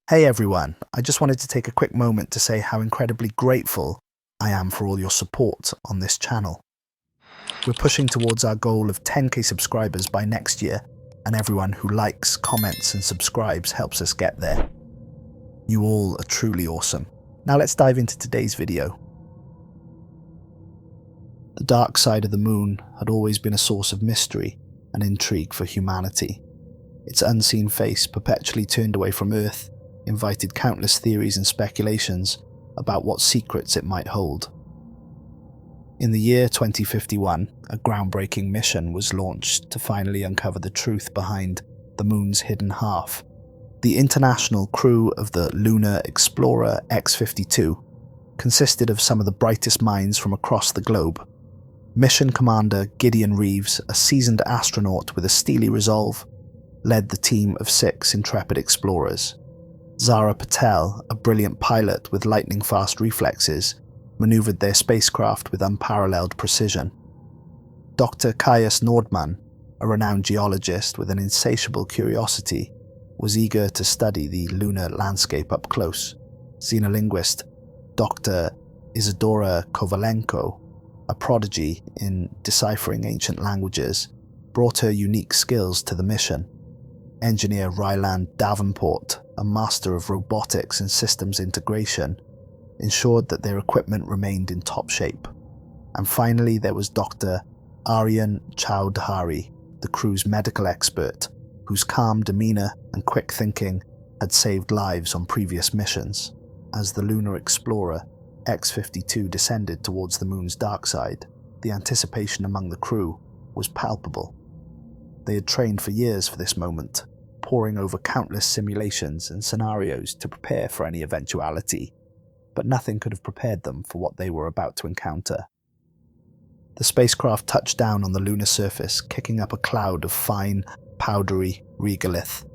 Hey everyone, I just wanted to take a quick moment to say how incredibly grateful I am for all your support on this channel. We're pushing towards our goal of 10k subscribers by next year, and everyone who likes, comments and subscribes helps us get there. You all are truly awesome. Now let's dive into today's video. The dark side of the moon had always been a source of mystery and intrigue for humanity. Its unseen face, perpetually turned away from Earth, invited countless theories and speculations about what secrets it might hold. In the year 2051, a groundbreaking mission was launched to finally uncover the truth behind the moon's hidden half. The international crew of the Lunar Explorer X-52 consisted of some of the brightest minds from across the globe. Mission Commander Gideon Reeves, a seasoned astronaut with a steely resolve, led the team of 6 intrepid explorers. Zara Patel, a brilliant pilot with lightning-fast reflexes, maneuvered their spacecraft with unparalleled precision. Dr. Caius Nordman, a renowned geologist with an insatiable curiosity, was eager to study the lunar landscape up close. Xenolinguist Dr. Isadora Kovalenko, a prodigy in deciphering ancient languages, brought her unique skills to the mission. Engineer Ryland Davenport, a master of robotics and systems integration, ensured that their equipment remained in top shape. And finally, there was Dr. Aryan Chowdhury, the crew's medical expert, whose calm demeanor and quick thinking had saved lives on previous missions. As the Lunar Explorer X-52 descended towards the moon's dark side, the anticipation among the crew was palpable. They had trained for years for this moment, poring over countless simulations and scenarios to prepare for any eventuality, but nothing could have prepared them for what they were about to encounter. The spacecraft touched down on the lunar surface, kicking up a cloud of fine, powdery regolith.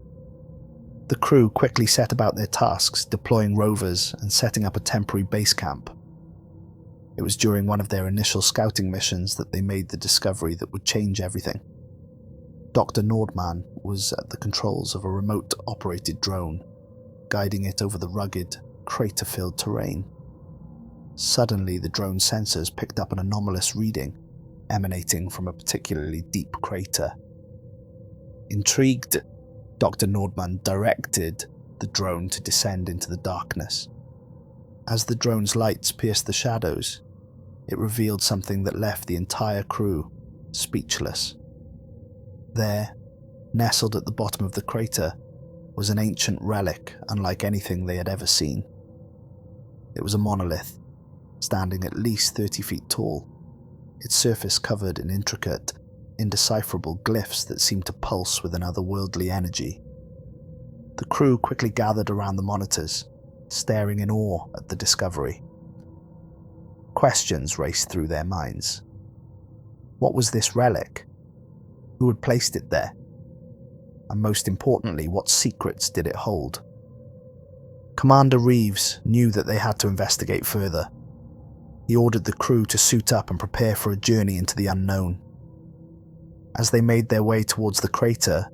The crew quickly set about their tasks, deploying rovers and setting up a temporary base camp. It was during one of their initial scouting missions that they made the discovery that would change everything. Dr. Nordman was at the controls of a remote-operated drone, guiding it over the rugged, crater-filled terrain. Suddenly, the drone's sensors picked up an anomalous reading emanating from a particularly deep crater. Intrigued, Dr. Nordman directed the drone to descend into the darkness. As the drone's lights pierced the shadows, it revealed something that left the entire crew speechless. There, nestled at the bottom of the crater, was an ancient relic unlike anything they had ever seen. It was a monolith, standing at least 30 feet tall, its surface covered in intricate, indecipherable glyphs that seemed to pulse with an otherworldly energy. The crew quickly gathered around the monitors, staring in awe at the discovery. Questions raced through their minds. What was this relic? Who had placed it there? And most importantly, what secrets did it hold? Commander Reeves knew that they had to investigate further. He ordered the crew to suit up and prepare for a journey into the unknown. As they made their way towards the crater,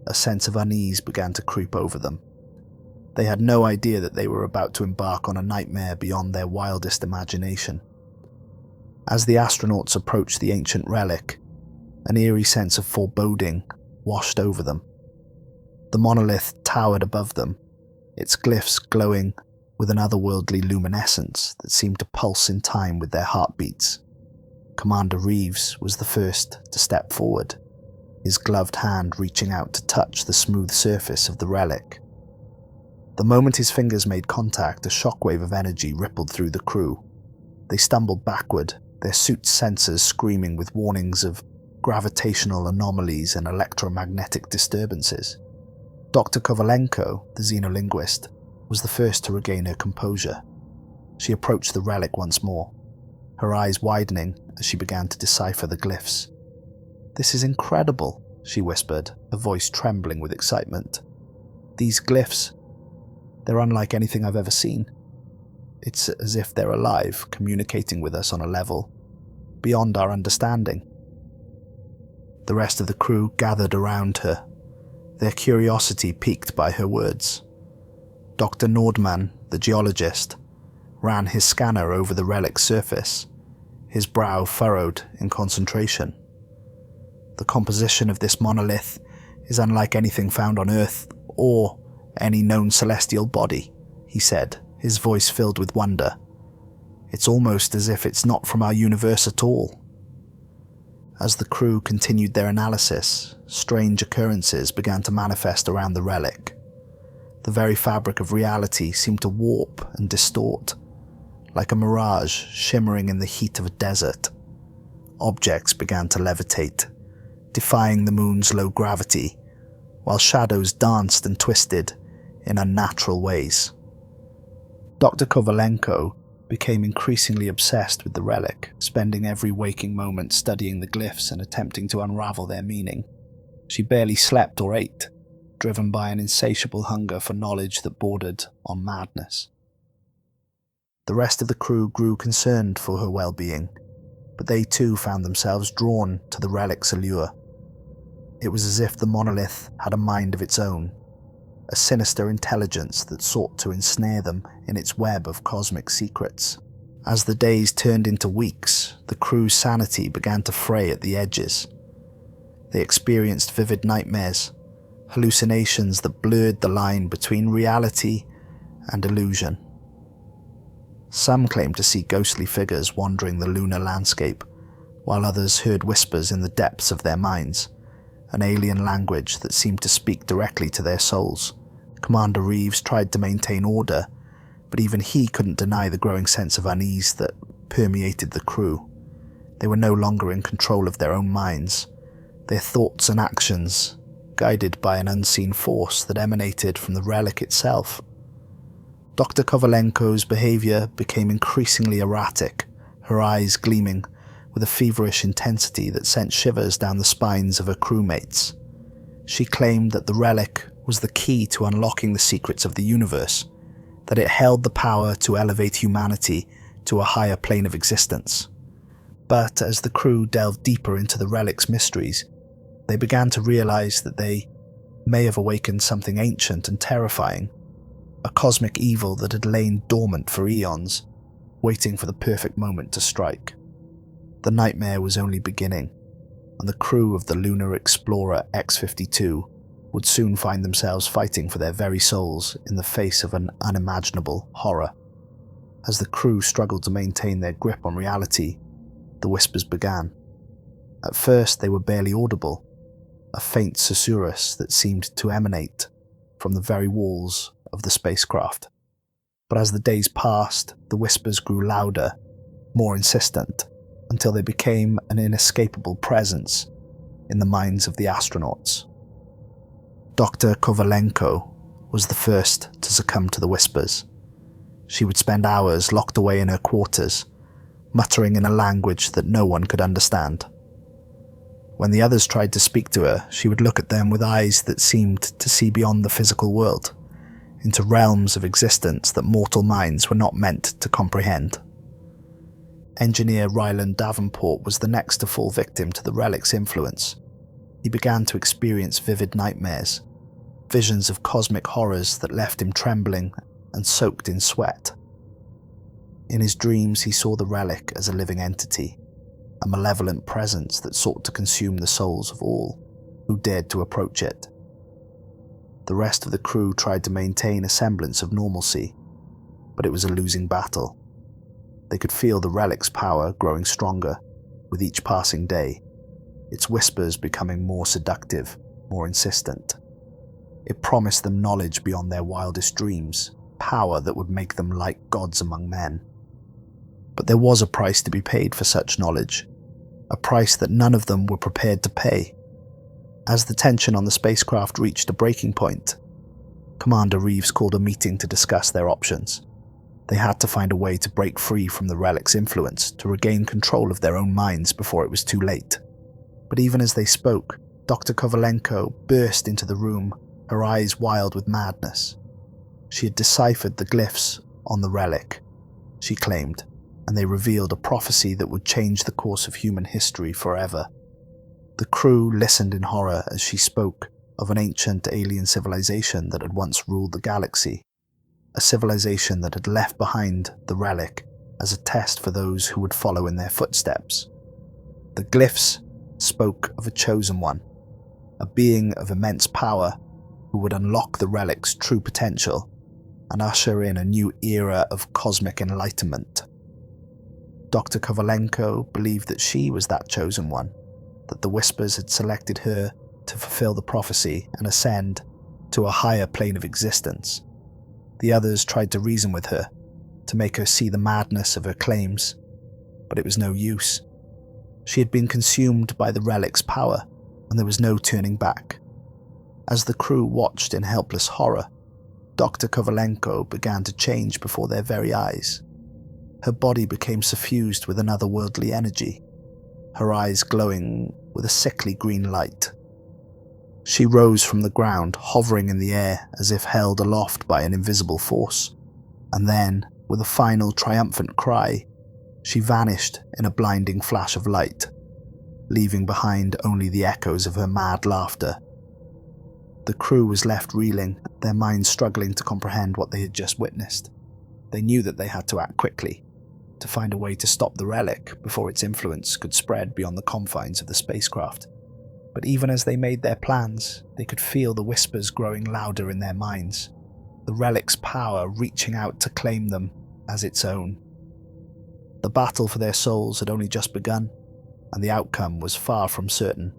a sense of unease began to creep over them. They had no idea that they were about to embark on a nightmare beyond their wildest imagination. As the astronauts approached the ancient relic, an eerie sense of foreboding washed over them. The monolith towered above them, its glyphs glowing with an otherworldly luminescence that seemed to pulse in time with their heartbeats. Commander Reeves was the first to step forward, his gloved hand reaching out to touch the smooth surface of the relic. The moment his fingers made contact, a shockwave of energy rippled through the crew. They stumbled backward, their suit's sensors screaming with warnings of gravitational anomalies and electromagnetic disturbances. Dr. Kovalenko, the xenolinguist, was the first to regain her composure. She approached the relic once more, her eyes widening as she began to decipher the glyphs. "This is incredible," she whispered, her voice trembling with excitement. "These glyphs, they're unlike anything I've ever seen. It's as if they're alive, communicating with us on a level beyond our understanding." The rest of the crew gathered around her, their curiosity piqued by her words. Dr. Nordman, the geologist, ran his scanner over the relic's surface, his brow furrowed in concentration. The composition of this monolith is unlike anything found on Earth or any known celestial body, he said, his voice filled with wonder. It's almost as if it's not from our universe at all. As the crew continued their analysis, strange occurrences began to manifest around the relic. The very fabric of reality seemed to warp and distort, like a mirage shimmering in the heat of a desert. Objects began to levitate, defying the moon's low gravity, while shadows danced and twisted in unnatural ways. Dr. Kovalenko became increasingly obsessed with the relic, spending every waking moment studying the glyphs and attempting to unravel their meaning. She barely slept or ate, driven by an insatiable hunger for knowledge that bordered on madness. The rest of the crew grew concerned for her well-being, but they too found themselves drawn to the relic's allure. It was as if the monolith had a mind of its own, a sinister intelligence that sought to ensnare them in its web of cosmic secrets. As the days turned into weeks, the crew's sanity began to fray at the edges. They experienced vivid nightmares, hallucinations that blurred the line between reality and illusion. Some claimed to see ghostly figures wandering the lunar landscape, while others heard whispers in the depths of their minds, an alien language that seemed to speak directly to their souls. Commander Reeves tried to maintain order, but even he couldn't deny the growing sense of unease that permeated the crew. They were no longer in control of their own minds, their thoughts and actions guided by an unseen force that emanated from the relic itself. Dr. Kovalenko's behavior became increasingly erratic, her eyes gleaming with a feverish intensity that sent shivers down the spines of her crewmates. She claimed that the relic was the key to unlocking the secrets of the universe, that it held the power to elevate humanity to a higher plane of existence. But as the crew delved deeper into the relic's mysteries, they began to realize that they may have awakened something ancient and terrifying, a cosmic evil that had lain dormant for eons, waiting for the perfect moment to strike. The nightmare was only beginning, and the crew of the Lunar Explorer X-52 would soon find themselves fighting for their very souls in the face of an unimaginable horror. As the crew struggled to maintain their grip on reality, the whispers began. At first they were barely audible, a faint susurrus that seemed to emanate from the very walls of the spacecraft. But as the days passed, the whispers grew louder, more insistent, until they became an inescapable presence in the minds of the astronauts. Dr. Kovalenko was the first to succumb to the whispers. She would spend hours locked away in her quarters, muttering in a language that no one could understand. When the others tried to speak to her, she would look at them with eyes that seemed to see beyond the physical world, into realms of existence that mortal minds were not meant to comprehend. Engineer Ryland Davenport was the next to fall victim to the relic's influence. He began to experience vivid nightmares, visions of cosmic horrors that left him trembling and soaked in sweat. In his dreams, he saw the relic as a living entity, a malevolent presence that sought to consume the souls of all who dared to approach it. The rest of the crew tried to maintain a semblance of normalcy, but it was a losing battle. They could feel the relic's power growing stronger with each passing day, its whispers becoming more seductive, more insistent. It promised them knowledge beyond their wildest dreams, power that would make them like gods among men. But there was a price to be paid for such knowledge, a price that none of them were prepared to pay. As the tension on the spacecraft reached a breaking point, Commander Reeves called a meeting to discuss their options. They had to find a way to break free from the relic's influence, to regain control of their own minds before it was too late. But even as they spoke, Dr. Kovalenko burst into the room, her eyes wild with madness. She had deciphered the glyphs on the relic, she claimed, and they revealed a prophecy that would change the course of human history forever. The crew listened in horror as she spoke of an ancient alien civilization that had once ruled the galaxy, a civilization that had left behind the relic as a test for those who would follow in their footsteps. The glyphs spoke of a chosen one, a being of immense power who would unlock the relic's true potential and usher in a new era of cosmic enlightenment. Dr. Kovalenko believed that she was that chosen one, that the Whispers had selected her to fulfill the prophecy and ascend to a higher plane of existence. The others tried to reason with her, to make her see the madness of her claims, but it was no use. She had been consumed by the relic's power, and there was no turning back. As the crew watched in helpless horror, Dr. Kovalenko began to change before their very eyes. Her body became suffused with an otherworldly energy, her eyes glowing with a sickly green light. She rose from the ground, hovering in the air as if held aloft by an invisible force, and then, with a final triumphant cry, she vanished in a blinding flash of light, leaving behind only the echoes of her mad laughter. The crew was left reeling, their minds struggling to comprehend what they had just witnessed. They knew that they had to act quickly, to find a way to stop the relic before its influence could spread beyond the confines of the spacecraft. But even as they made their plans, they could feel the whispers growing louder in their minds, the relic's power reaching out to claim them as its own. The battle for their souls had only just begun, and the outcome was far from certain.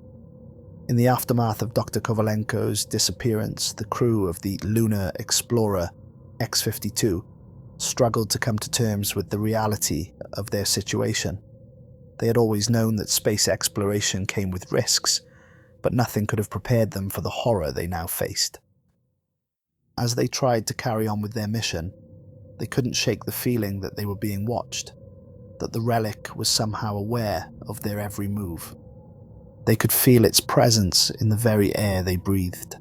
In the aftermath of Dr. Kovalenko's disappearance, the crew of the Lunar Explorer X-52 struggled to come to terms with the reality of their situation. They had always known that space exploration came with risks, but nothing could have prepared them for the horror they now faced. As they tried to carry on with their mission, they couldn't shake the feeling that they were being watched, that the relic was somehow aware of their every move. They could feel its presence in the very air they breathed,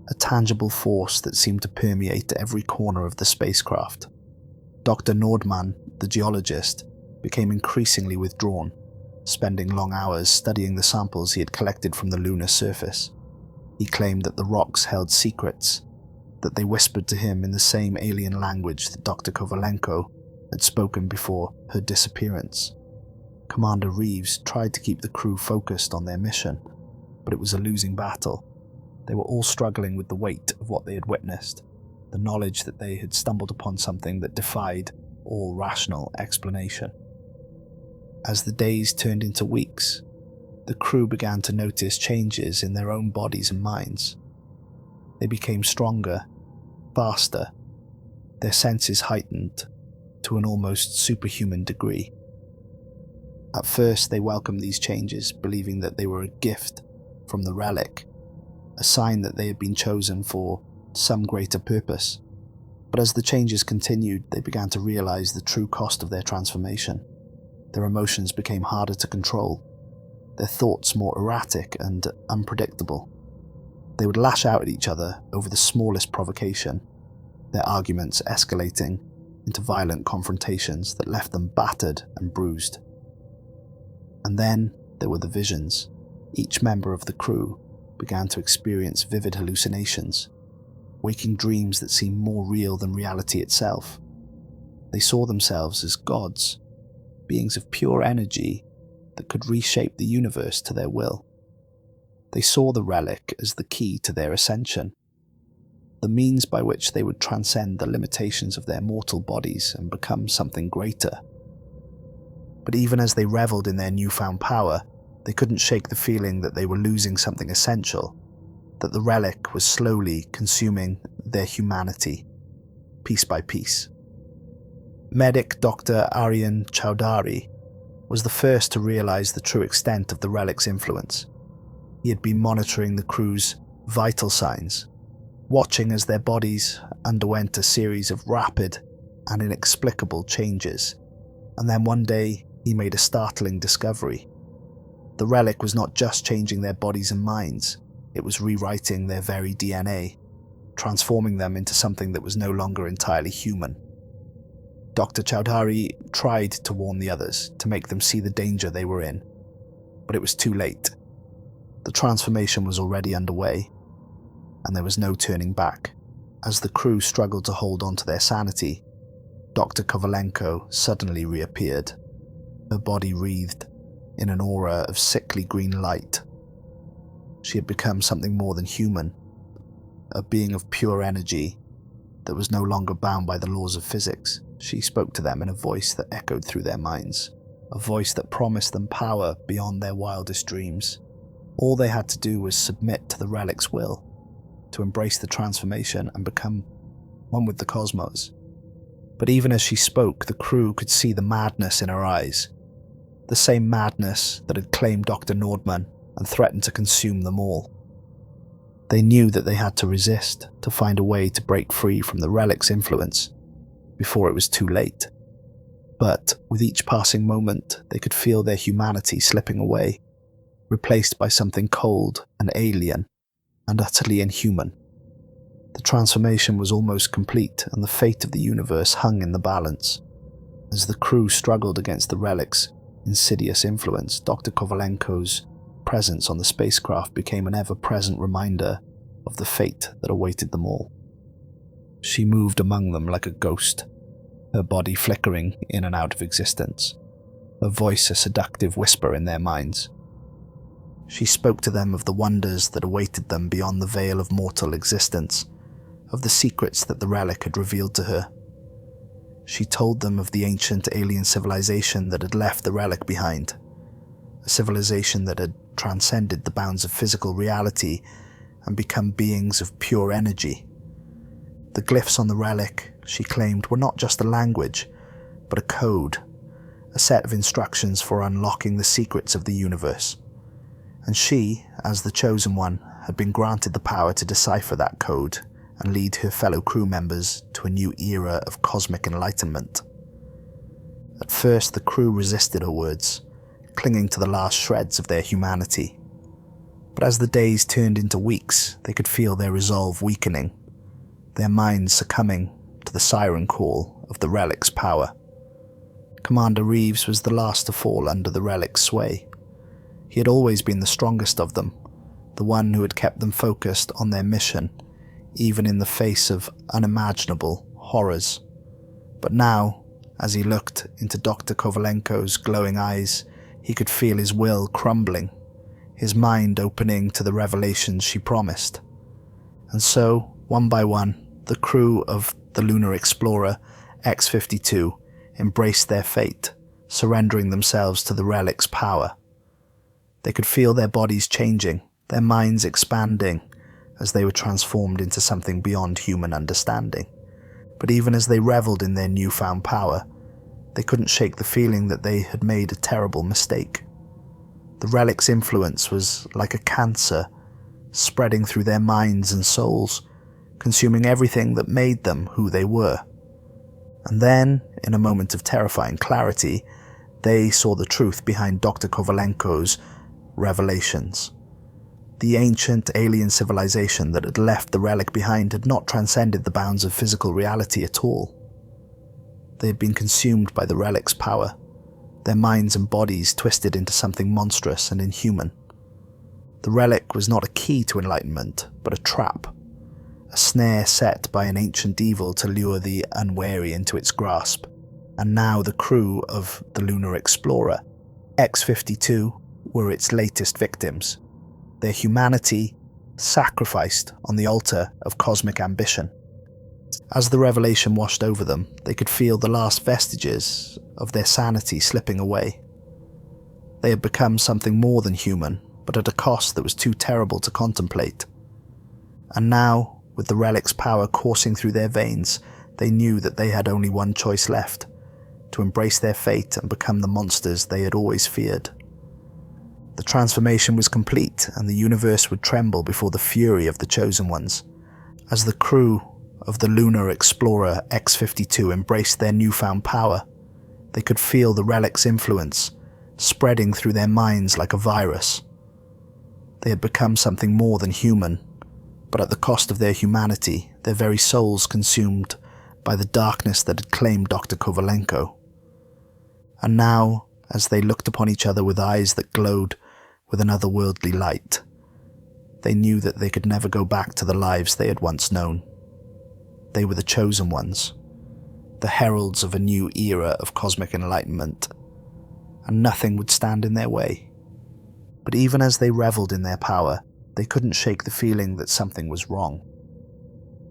a tangible force that seemed to permeate every corner of the spacecraft. Dr. Nordman, the geologist, became increasingly withdrawn, spending long hours studying the samples he had collected from the lunar surface. He claimed that the rocks held secrets, that they whispered to him in the same alien language that Dr. Kovalenko had spoken before her disappearance. Commander Reeves tried to keep the crew focused on their mission, but it was a losing battle. They were all struggling with the weight of what they had witnessed, the knowledge that they had stumbled upon something that defied all rational explanation. As the days turned into weeks, the crew began to notice changes in their own bodies and minds. They became stronger, faster, their senses heightened to an almost superhuman degree. At first, they welcomed these changes, believing that they were a gift from the relic, a sign that they had been chosen for some greater purpose. But as the changes continued, they began to realize the true cost of their transformation. Their emotions became harder to control, their thoughts more erratic and unpredictable. They would lash out at each other over the smallest provocation, their arguments escalating into violent confrontations that left them battered and bruised. And then there were the visions. Each member of the crew began to experience vivid hallucinations, waking dreams that seemed more real than reality itself. They saw themselves as gods, beings of pure energy that could reshape the universe to their will. They saw the relic as the key to their ascension, the means by which they would transcend the limitations of their mortal bodies and become something greater. But even as they reveled in their newfound power, they couldn't shake the feeling that they were losing something essential, that the relic was slowly consuming their humanity, piece by piece. Medic Dr. Aryan Chowdhury was the first to realize the true extent of the relic's influence. He had been monitoring the crew's vital signs, watching as their bodies underwent a series of rapid and inexplicable changes, and then one day he made a startling discovery. The relic was not just changing their bodies and minds, it was rewriting their very DNA, transforming them into something that was no longer entirely human. Dr. Chowdhury tried to warn the others, to make them see the danger they were in, but it was too late. The transformation was already underway, and there was no turning back. As the crew struggled to hold on to their sanity, Dr. Kovalenko suddenly reappeared, her body wreathed in an aura of sickly green light. She had become something more than human, a being of pure energy that was no longer bound by the laws of physics. She spoke to them in a voice that echoed through their minds, a voice that promised them power beyond their wildest dreams. All they had to do was submit to the relic's will, to embrace the transformation and become one with the cosmos. But even as she spoke, the crew could see the madness in her eyes, the same madness that had claimed Dr. Nordman and threatened to consume them all. They knew that they had to resist, to find a way to break free from the relic's influence before it was too late. But with each passing moment, they could feel their humanity slipping away, replaced by something cold and alien and utterly inhuman. The transformation was almost complete, and the fate of the universe hung in the balance. As the crew struggled against the relic's insidious influence, Dr. Kovalenko's presence on the spacecraft became an ever-present reminder of the fate that awaited them all. She moved among them like a ghost, her body flickering in and out of existence, her voice a seductive whisper in their minds. She spoke to them of the wonders that awaited them beyond the veil of mortal existence, of the secrets that the relic had revealed to her. She told them of the ancient alien civilization that had left the relic behind, a civilization that had transcended the bounds of physical reality and become beings of pure energy. The glyphs on the relic, she claimed, were not just a language, but a code, a set of instructions for unlocking the secrets of the universe. And she, as the Chosen One, had been granted the power to decipher that code and lead her fellow crew members to a new era of cosmic enlightenment. At first, the crew resisted her words, clinging to the last shreds of their humanity. But as the days turned into weeks, they could feel their resolve weakening, their minds succumbing to the siren call of the relic's power. Commander Reeves was the last to fall under the relic's sway. He had always been the strongest of them, the one who had kept them focused on their mission, even in the face of unimaginable horrors. But now, as he looked into Dr. Kovalenko's glowing eyes, he could feel his will crumbling, his mind opening to the revelations she promised. And so, one by one, the crew of the Lunar Explorer X-52 embraced their fate, surrendering themselves to the relic's power. They could feel their bodies changing, their minds expanding, as they were transformed into something beyond human understanding. But even as they reveled in their newfound power, they couldn't shake the feeling that they had made a terrible mistake. The relic's influence was like a cancer, spreading through their minds and souls, consuming everything that made them who they were. And then, in a moment of terrifying clarity, they saw the truth behind Dr. Kovalenko's revelations. The ancient alien civilization that had left the relic behind had not transcended the bounds of physical reality at all. They had been consumed by the relic's power, their minds and bodies twisted into something monstrous and inhuman. The relic was not a key to enlightenment, but a trap, a snare set by an ancient evil to lure the unwary into its grasp. And now the crew of the Lunar Explorer X-52 were its latest victims, their humanity sacrificed on the altar of cosmic ambition. As the revelation washed over them, they could feel the last vestiges of their sanity slipping away. They had become something more than human, but at a cost that was too terrible to contemplate. And now, with the relic's power coursing through their veins, they knew that they had only one choice left: to embrace their fate and become the monsters they had always feared. The transformation was complete, and the universe would tremble before the fury of the Chosen Ones. As the crew of the Lunar Explorer X-52 embraced their newfound power, they could feel the relic's influence spreading through their minds like a virus. They had become something more than human, but at the cost of their humanity, their very souls consumed by the darkness that had claimed Dr. Kovalenko. And now, as they looked upon each other with eyes that glowed with an otherworldly light, they knew that they could never go back to the lives they had once known. They were the chosen ones, the heralds of a new era of cosmic enlightenment, and nothing would stand in their way. But even as they reveled in their power, they couldn't shake the feeling that something was wrong.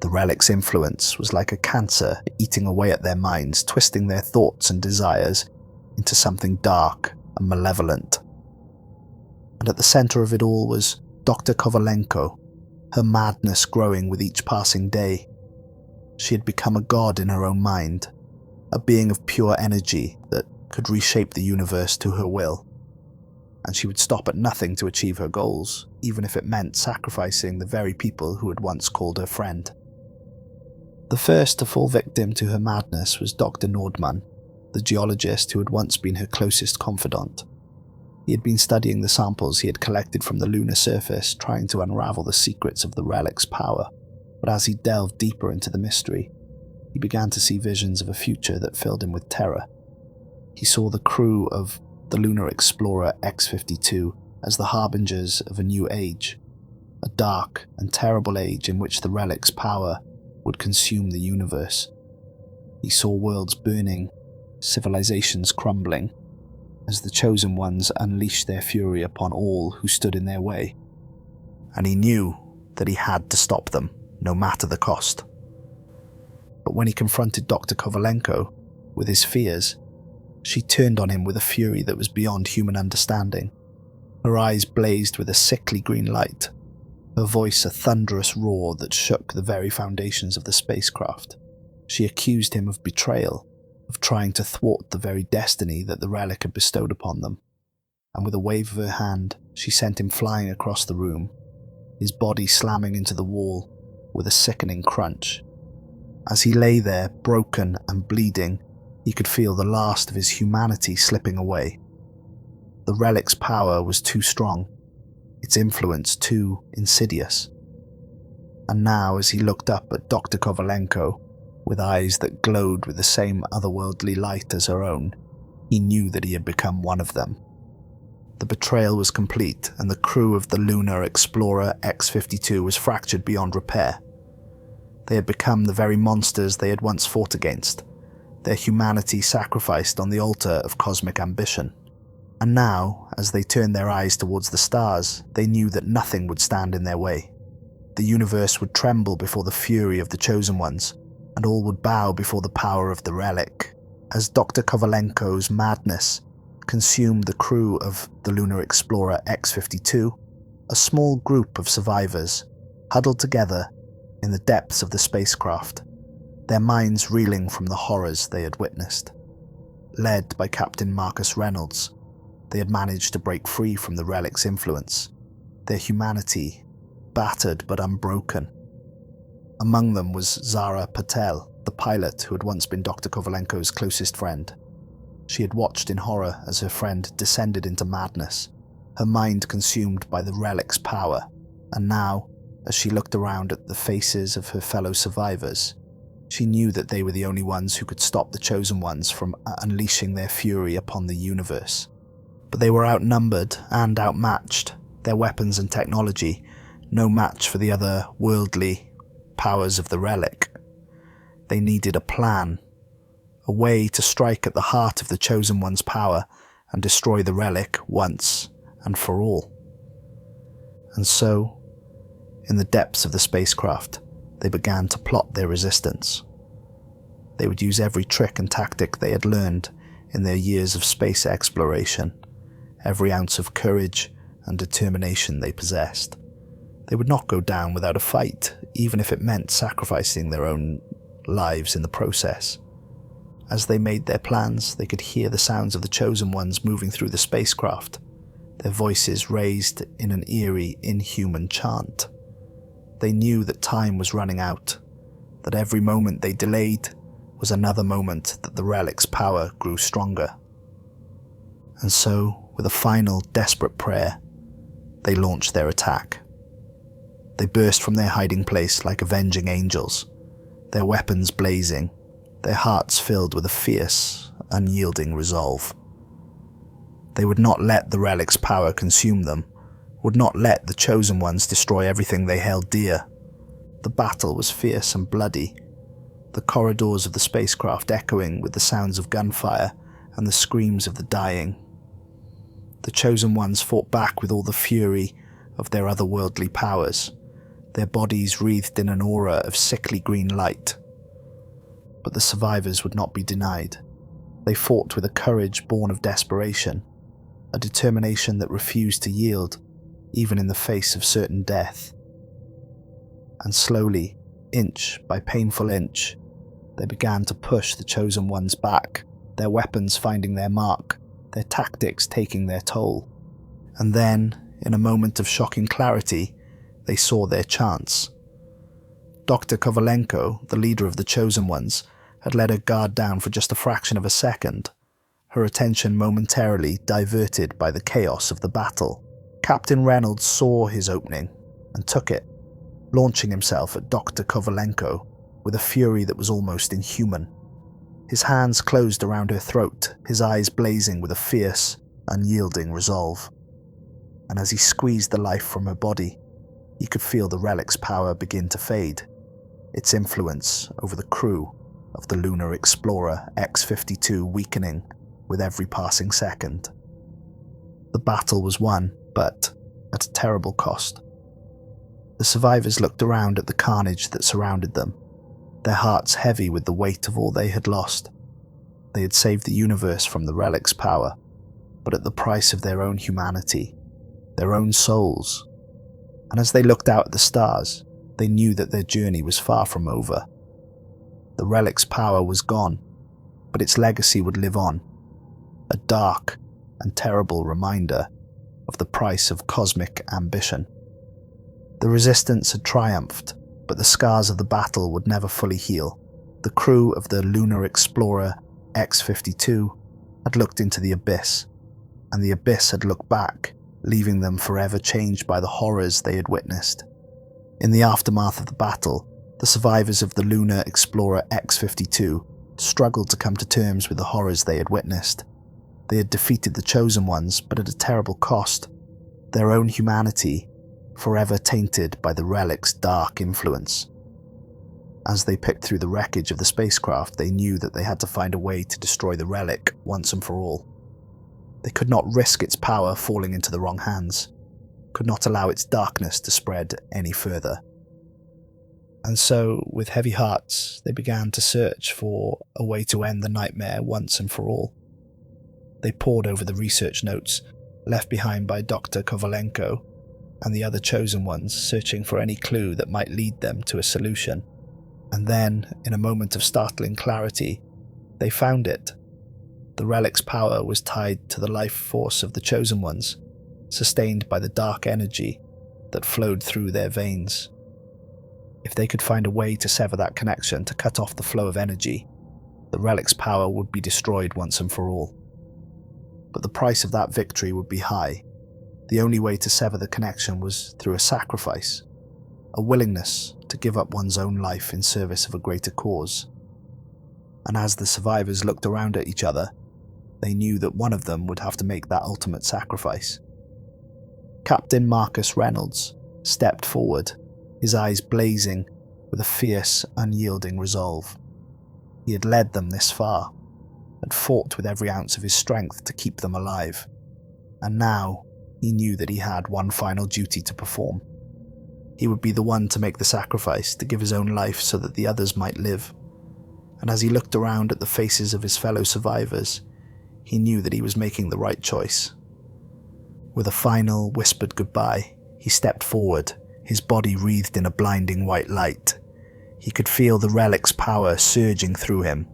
The relic's influence was like a cancer eating away at their minds, twisting their thoughts and desires into something dark and malevolent. And at the center of it all was Dr. Kovalenko, her madness growing with each passing day. She had become a god in her own mind, a being of pure energy that could reshape the universe to her will. And she would stop at nothing to achieve her goals, even if it meant sacrificing the very people who had once called her friend. The first to fall victim to her madness was Dr. Nordman, the geologist who had once been her closest confidant. He had been studying the samples he had collected from the lunar surface, trying to unravel the secrets of the relic's power. But as he delved deeper into the mystery, he began to see visions of a future that filled him with terror. He saw the crew of the Lunar Explorer X-52 as the harbingers of a new age, a dark and terrible age in which the relic's power would consume the universe. He saw worlds burning, civilizations crumbling, as the chosen ones unleashed their fury upon all who stood in their way. And he knew that he had to stop them, no matter the cost. But when he confronted Dr. Kovalenko with his fears, she turned on him with a fury that was beyond human understanding. Her eyes blazed with a sickly green light, her voice a thunderous roar that shook the very foundations of the spacecraft. She accused him of betrayal, of trying to thwart the very destiny that the relic had bestowed upon them. And with a wave of her hand, she sent him flying across the room, his body slamming into the wall with a sickening crunch. As he lay there, broken and bleeding, he could feel the last of his humanity slipping away. The relic's power was too strong, its influence too insidious. And now, as he looked up at Dr. Kovalenko, with eyes that glowed with the same otherworldly light as her own, he knew that he had become one of them. The betrayal was complete, and the crew of the Lunar Explorer X-52 was fractured beyond repair. They had become the very monsters they had once fought against, their humanity sacrificed on the altar of cosmic ambition. And now, as they turned their eyes towards the stars, they knew that nothing would stand in their way. The universe would tremble before the fury of the chosen ones, and all would bow before the power of the relic. As Dr. Kovalenko's madness consumed the crew of the Lunar Explorer X-52, a small group of survivors huddled together in the depths of the spacecraft, their minds reeling from the horrors they had witnessed. Led by Captain Marcus Reynolds, they had managed to break free from the relic's influence, their humanity battered but unbroken. Among them was Zara Patel, the pilot who had once been Dr. Kovalenko's closest friend. She had watched in horror as her friend descended into madness, her mind consumed by the relic's power, and now, as she looked around at the faces of her fellow survivors, she knew that they were the only ones who could stop the chosen ones from unleashing their fury upon the universe. But they were outnumbered and outmatched, their weapons and technology no match for the otherworldly powers of the relic. They needed a plan, a way to strike at the heart of the chosen one's power and destroy the relic once and for all. And so, in the depths of the spacecraft, they began to plot their resistance. They would use every trick and tactic they had learned in their years of space exploration, every ounce of courage and determination they possessed. They would not go down without a fight, even if it meant sacrificing their own lives in the process. As they made their plans, they could hear the sounds of the chosen ones moving through the spacecraft, their voices raised in an eerie, inhuman chant. They knew that time was running out, that every moment they delayed was another moment that the relic's power grew stronger. And so, with a final desperate prayer, they launched their attack. They burst from their hiding place like avenging angels, their weapons blazing, their hearts filled with a fierce, unyielding resolve. They would not let the relic's power consume them, would not let the chosen ones destroy everything they held dear. The battle was fierce and bloody, the corridors of the spacecraft echoing with the sounds of gunfire and the screams of the dying. The Chosen Ones fought back with all the fury of their otherworldly powers, their bodies wreathed in an aura of sickly green light. But the survivors would not be denied. They fought with a courage born of desperation, a determination that refused to yield, even in the face of certain death. And slowly, inch by painful inch, they began to push the Chosen Ones back, their weapons finding their mark, their tactics taking their toll. And then, in a moment of shocking clarity, they saw their chance. Dr. Kovalenko, the leader of the Chosen Ones, had let her guard down for just a fraction of a second, her attention momentarily diverted by the chaos of the battle. Captain Reynolds saw his opening and took it, launching himself at Dr. Kovalenko with a fury that was almost inhuman. His hands closed around her throat, his eyes blazing with a fierce, unyielding resolve. And as he squeezed the life from her body, he could feel the relic's power begin to fade, its influence over the crew of the Lunar Explorer X-52 weakening with every passing second. The battle was won, but at a terrible cost. The survivors looked around at the carnage that surrounded them, their hearts heavy with the weight of all they had lost. They had saved the universe from the relic's power, but at the price of their own humanity, their own souls. And as they looked out at the stars, they knew that their journey was far from over. The relic's power was gone, but its legacy would live on, a dark and terrible reminder of the price of cosmic ambition. The resistance had triumphed, but the scars of the battle would never fully heal. The crew of the Lunar Explorer X-52 had looked into the abyss, and the abyss had looked back, leaving them forever changed by the horrors they had witnessed. In the aftermath of the battle, the survivors of the Lunar Explorer X-52 struggled to come to terms with the horrors they had witnessed. They had defeated the Chosen Ones, but at a terrible cost. Their own humanity, forever tainted by the relic's dark influence. As they picked through the wreckage of the spacecraft, they knew that they had to find a way to destroy the relic once and for all. They could not risk its power falling into the wrong hands, could not allow its darkness to spread any further. And so, with heavy hearts, they began to search for a way to end the nightmare once and for all. They pored over the research notes left behind by Dr. Kovalenko and the other Chosen Ones, searching for any clue that might lead them to a solution. And then, in a moment of startling clarity, they found it. The relic's power was tied to the life force of the Chosen Ones, sustained by the dark energy that flowed through their veins. If they could find a way to sever that connection, to cut off the flow of energy, the relic's power would be destroyed once and for all. But the price of that victory would be high. The only way to sever the connection was through a sacrifice, a willingness to give up one's own life in service of a greater cause. And as the survivors looked around at each other, they knew that one of them would have to make that ultimate sacrifice. Captain Marcus Reynolds stepped forward, his eyes blazing with a fierce, unyielding resolve. He had led them this far, had fought with every ounce of his strength to keep them alive, and now he knew that he had one final duty to perform. He would be the one to make the sacrifice, to give his own life so that the others might live. And as he looked around at the faces of his fellow survivors, he knew that he was making the right choice. With a final, whispered goodbye, he stepped forward, his body wreathed in a blinding white light. He could feel the relic's power surging through him,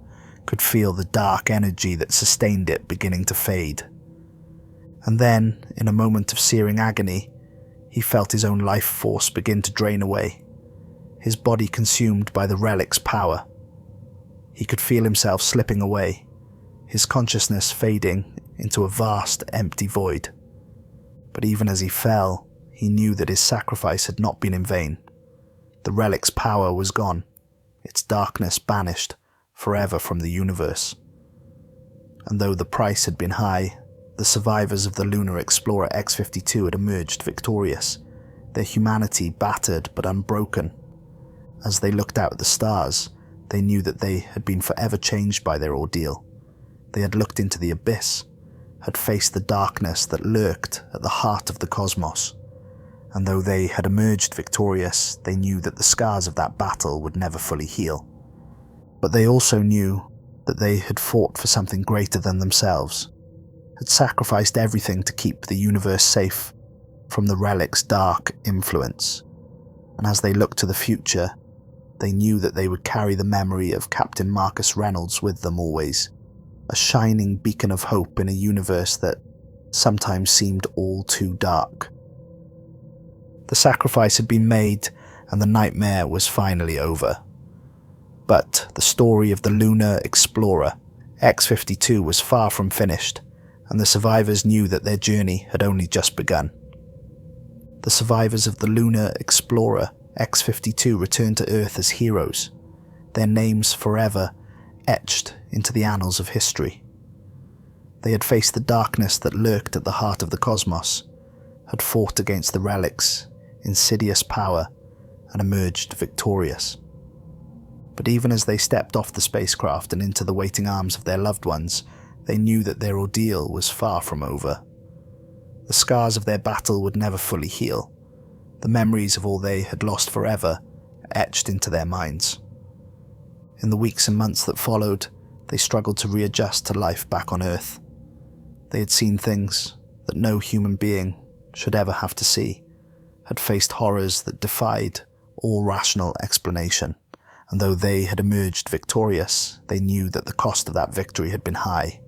could feel the dark energy that sustained it beginning to fade. And then, in a moment of searing agony, he felt his own life force begin to drain away, his body consumed by the relic's power. He could feel himself slipping away, his consciousness fading into a vast, empty void. But even as he fell, he knew that his sacrifice had not been in vain. The relic's power was gone, its darkness banished forever from the universe. And though the price had been high, the survivors of the Lunar Explorer X-52 had emerged victorious, their humanity battered but unbroken. As they looked out at the stars, they knew that they had been forever changed by their ordeal. They had looked into the abyss, had faced the darkness that lurked at the heart of the cosmos, and though they had emerged victorious, they knew that the scars of that battle would never fully heal. But they also knew that they had fought for something greater than themselves, had sacrificed everything to keep the universe safe from the relic's dark influence. And as they looked to the future, they knew that they would carry the memory of Captain Marcus Reynolds with them always, a shining beacon of hope in a universe that sometimes seemed all too dark. The sacrifice had been made, and the nightmare was finally over. But the story of the Lunar Explorer X-52 was far from finished, and the survivors knew that their journey had only just begun. The survivors of the Lunar Explorer X-52 returned to Earth as heroes, their names forever etched into the annals of history. They had faced the darkness that lurked at the heart of the cosmos, had fought against the relic's insidious power, and emerged victorious. But even as they stepped off the spacecraft and into the waiting arms of their loved ones, they knew that their ordeal was far from over. The scars of their battle would never fully heal. The memories of all they had lost forever etched into their minds. In the weeks and months that followed, they struggled to readjust to life back on Earth. They had seen things that no human being should ever have to see, had faced horrors that defied all rational explanation, and though they had emerged victorious, they knew that the cost of that victory had been high.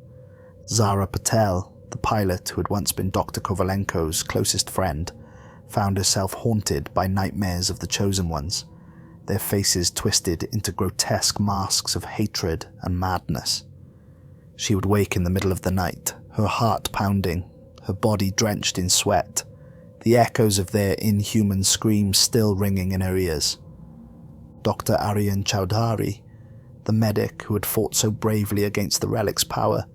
Zara Patel, the pilot who had once been Dr. Kovalenko's closest friend, found herself haunted by nightmares of the Chosen Ones, their faces twisted into grotesque masks of hatred and madness. She would wake in the middle of the night, her heart pounding, her body drenched in sweat, the echoes of their inhuman screams still ringing in her ears. Dr. Aryan Chowdhury, the medic who had fought so bravely against the relic's power,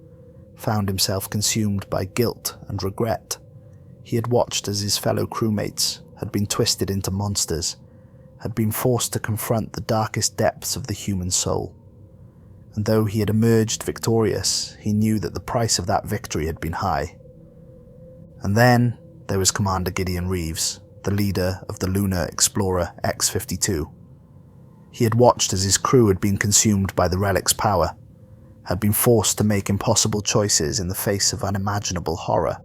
found himself consumed by guilt and regret. He had watched as his fellow crewmates had been twisted into monsters, had been forced to confront the darkest depths of the human soul. And though he had emerged victorious, he knew that the price of that victory had been high. And then there was Commander Gideon Reeves, the leader of the Lunar Explorer X-52. He had watched as his crew had been consumed by the relic's power, had been forced to make impossible choices in the face of unimaginable horror.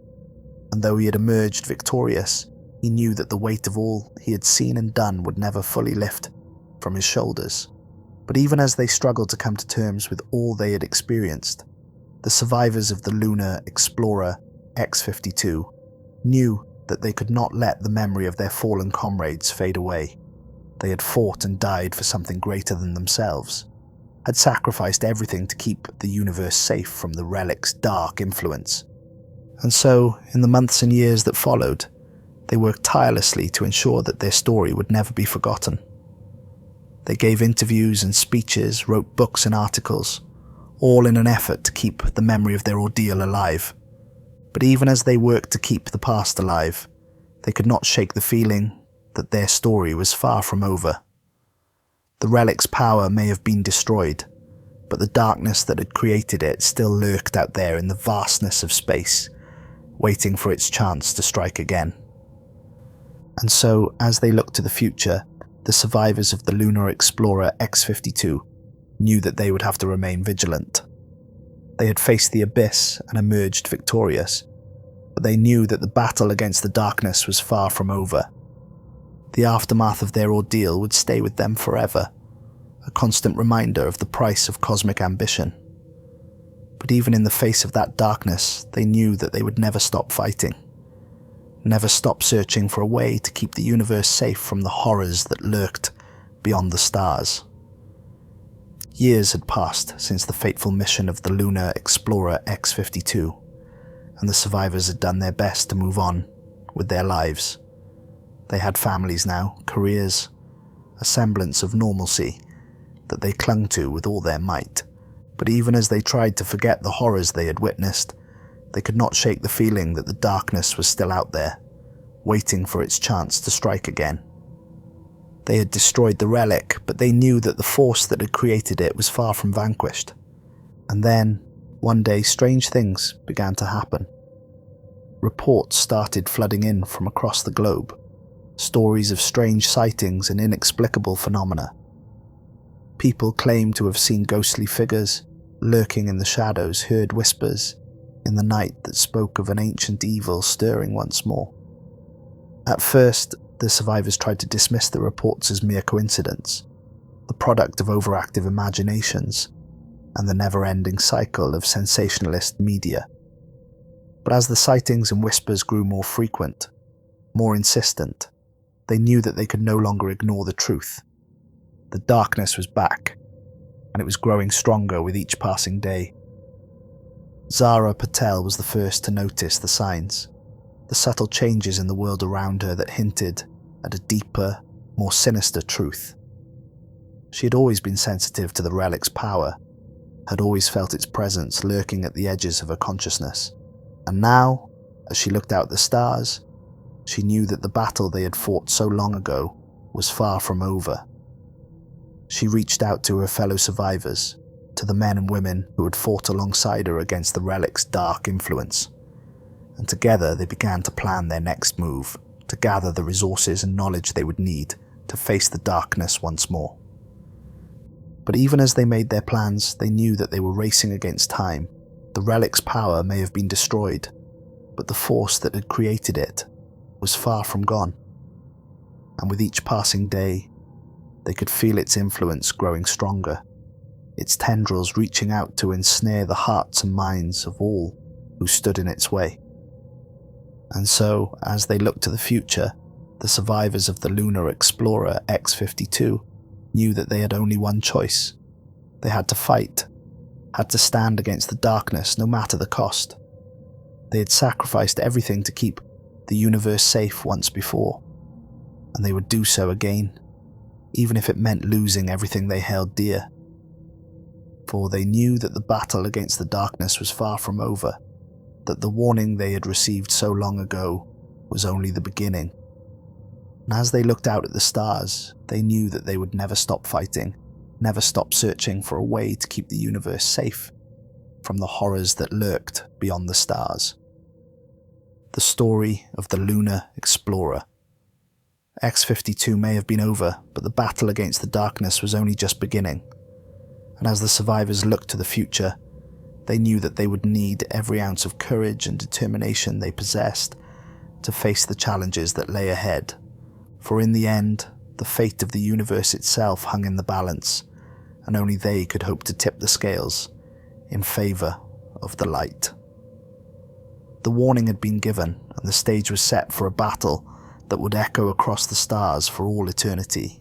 And though he had emerged victorious, he knew that the weight of all he had seen and done would never fully lift from his shoulders. But even as they struggled to come to terms with all they had experienced, the survivors of the Lunar Explorer X-52 knew that they could not let the memory of their fallen comrades fade away. They had fought and died for something greater than themselves, had sacrificed everything to keep the universe safe from the relic's dark influence. And so, in the months and years that followed, they worked tirelessly to ensure that their story would never be forgotten. They gave interviews and speeches, wrote books and articles, all in an effort to keep the memory of their ordeal alive. But even as they worked to keep the past alive, they could not shake the feeling that their story was far from over. The relic's power may have been destroyed, but the darkness that had created it still lurked out there in the vastness of space, waiting for its chance to strike again. And so, as they looked to the future, the survivors of the Lunar Explorer X-52 knew that they would have to remain vigilant. They had faced the abyss and emerged victorious, but they knew that the battle against the darkness was far from over. The aftermath of their ordeal would stay with them forever, a constant reminder of the price of cosmic ambition. But even in the face of that darkness, they knew that they would never stop fighting, never stop searching for a way to keep the universe safe from the horrors that lurked beyond the stars. Years had passed since the fateful mission of the Lunar Explorer X-52, and the survivors had done their best to move on with their lives. They had families now, careers, a semblance of normalcy that they clung to with all their might. But even as they tried to forget the horrors they had witnessed, they could not shake the feeling that the darkness was still out there, waiting for its chance to strike again. They had destroyed the relic, but they knew that the force that had created it was far from vanquished. And then, one day, strange things began to happen. Reports started flooding in from across the globe, stories of strange sightings and inexplicable phenomena. People claimed to have seen ghostly figures lurking in the shadows, heard whispers in the night that spoke of an ancient evil stirring once more. At first, the survivors tried to dismiss the reports as mere coincidence, the product of overactive imaginations and the never-ending cycle of sensationalist media. But as the sightings and whispers grew more frequent, more insistent, they knew that they could no longer ignore the truth. The darkness was back, and it was growing stronger with each passing day. Zara Patel was the first to notice the signs, the subtle changes in the world around her that hinted at a deeper, more sinister truth. She had always been sensitive to the relic's power, had always felt its presence lurking at the edges of her consciousness. And now, as she looked out at the stars, she knew that the battle they had fought so long ago was far from over. She reached out to her fellow survivors, to the men and women who had fought alongside her against the relic's dark influence. And together they began to plan their next move, to gather the resources and knowledge they would need to face the darkness once more. But even as they made their plans, they knew that they were racing against time. The relic's power may have been destroyed, but the force that had created it was far from gone. And with each passing day, they could feel its influence growing stronger, its tendrils reaching out to ensnare the hearts and minds of all who stood in its way. And so, as they looked to the future, the survivors of the Lunar Explorer X-52 knew that they had only one choice. They had to fight, had to stand against the darkness no matter the cost. They had sacrificed everything to keep the universe safe once before, and they would do so again, even if it meant losing everything they held dear. For they knew that the battle against the darkness was far from over, that the warning they had received so long ago was only the beginning. And as they looked out at the stars, they knew that they would never stop fighting, never stop searching for a way to keep the universe safe from the horrors that lurked beyond the stars. The story of the Lunar Explorer. X-52 may have been over, but the battle against the darkness was only just beginning. And as the survivors looked to the future, they knew that they would need every ounce of courage and determination they possessed to face the challenges that lay ahead. For in the end, the fate of the universe itself hung in the balance, and only they could hope to tip the scales in favor of the light. The warning had been given, and the stage was set for a battle that would echo across the stars for all eternity.